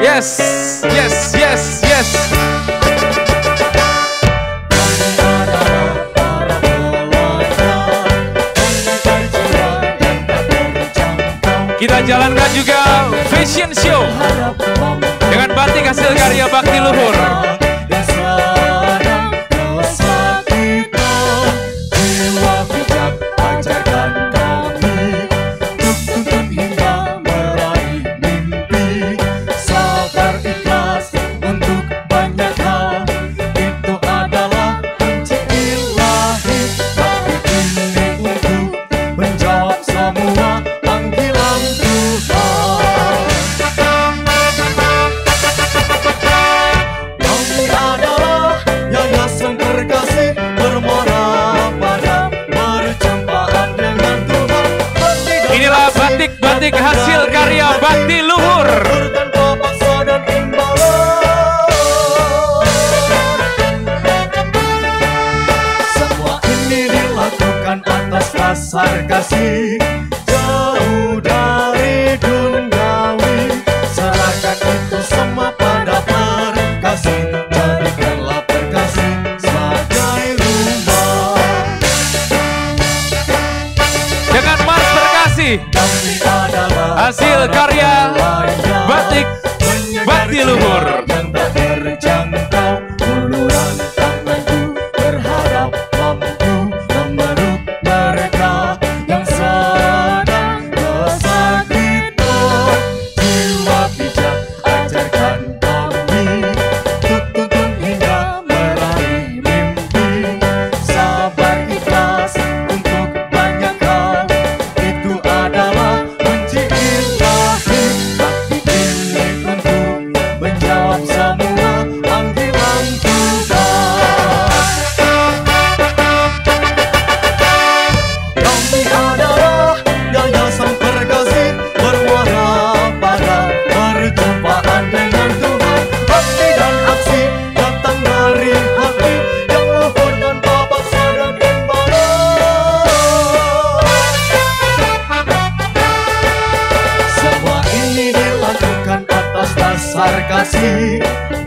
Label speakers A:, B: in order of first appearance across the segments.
A: Yes, yes, yes, yes. Kita jalankan juga fashion show dengan batik hasil karya bakti luhur. Batik hasil karya bakti luhur.
B: Semua ini dilakukan atas dasar kasih, jauh dari duniawi. Serahkan itu semua pada perkasih, jadikanlah perkasih sebagai rumah.
A: Dengan mars perkasih hasil karya batik bakti luhur.
B: Yang tak terjangkau, uluran tanganku berharap mampu memeluk mereka yang sedang kesakitan. Jiwa bijak ajarkan kami, tuntun hingga meraih mimpi. Sabar ikhlas untuk banyak hal, itu adalah kunci ilahi. Bakti ini untuk menjawab semua panggilan Tuhan. Kami adalah yayasan perkasih, bermuara pada perjumpaan dengan Tuhan. Bakti dan aksi datang dari hati yang luhur tanpa paksa dan imbalan. Semua ini dilakukan atas dasar kasih,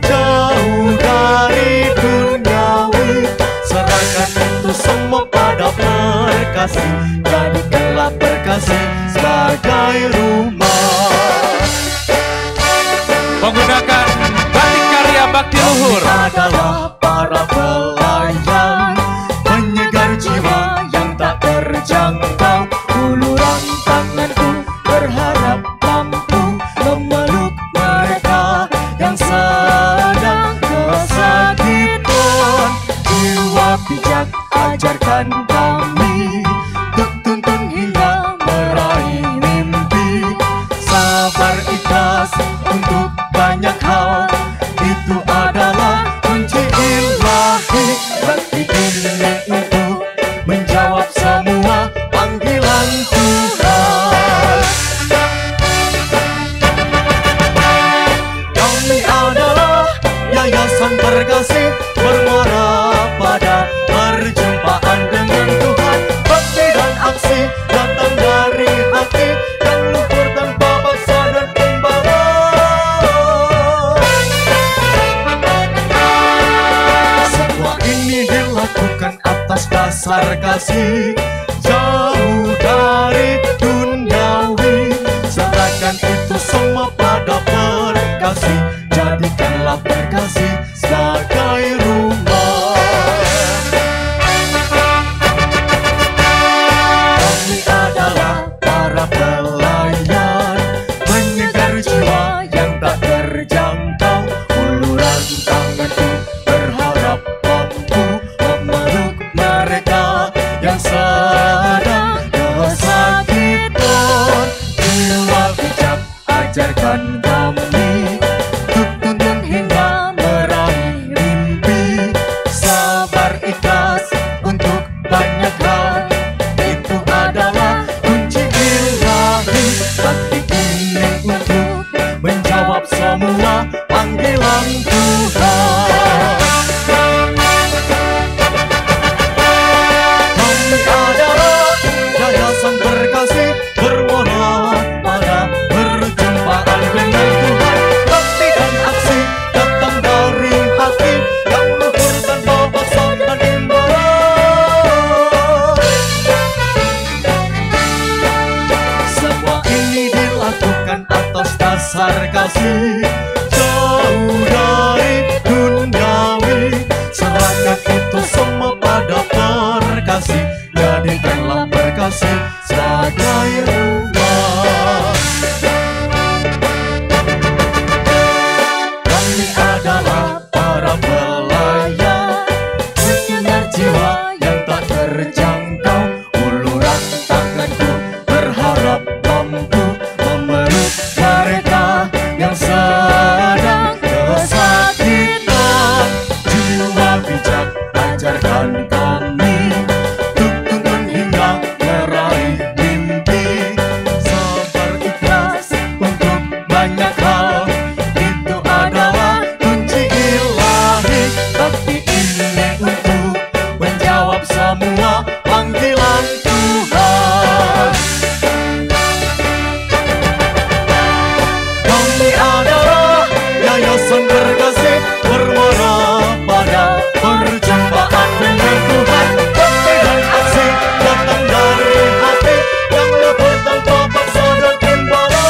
B: jauh dari duniawi. Serahkan itu semua pada perkasih, jadikanlah perkasih sebagai rumah.
A: Menggunakan batik karya bakti luhur.
B: Adalah para pelayan, penyegar jiwa yang tak terjangkau. Uluran tanganku berharap mampu memeluk mereka yang sedang kesakitan. Jiwa bijak ajarkan kami, tuntun hingga meraih mimpi. Sabar ikhlas untuk banyak hal, itu adalah kunci ilahi. Bakti ini untuk menjawab semua panggilan Tuhan. Kami adalah yayasan perkasih, bermuara pada perjumpaan dengan Tuhan. Bakti dan aksi datang dari hati yang luhur tanpa paksa dan imbalan. Semua ini dilakukan atas dasar kasih, jauh dari duniawi. Serahkan itu semua pada perkasih, jadikanlah perkasih sebagai rumah. Kami adalah para pelayan, penyegar jiwa yang tak terjangkau. Uluran tanganku berharap mampu memeluk mereka yang sedang kesakitan. Jiwa bijak ajarkan kami, tuntun hingga meraih mimpi. Sabar ikhlas untuk banyak hal, itu adalah kunci ilahi. Bakti ini untuk menjawab semua panggilan Tuhan. Kami adalah yayasan perkasih, bermuara pada perjumpaan dengan Tuhan. Bakti dasar kasih. Jauh dari duniawi, serahkan itu semua pada perkasih. Jadikanlah perkasih sebagai rumah. Kami adalah para pelayan, bersinar jiwa yang tak terjangkau. Uluran tanganku berharap mampu memeluk mereka yang sedang kesakitan. Jiwa bijak ajarkan kami untuk tuntun hingga meraih mimpi. Sabar ikhlas untuk banyak hal, itu adalah kunci ilahi. Tapi ini untuk menjawab semua panggilan Tuhan. Kami adalah yayasan berkasih, bermuara pada perjumpaan dengan Tuhan. Bakti dan aksi datang dari hati yang lebih tanpa paksa dan imbalan.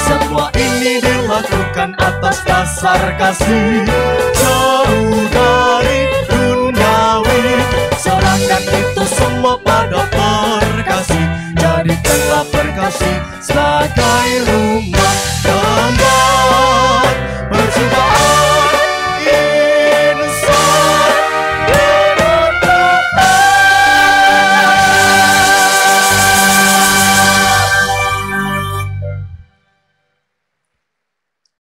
B: Semua ini dilakukan atas dasar kasih. Jauh dari duniawi, serahkan itu semua pada perkasih. Jadikanlah perkasih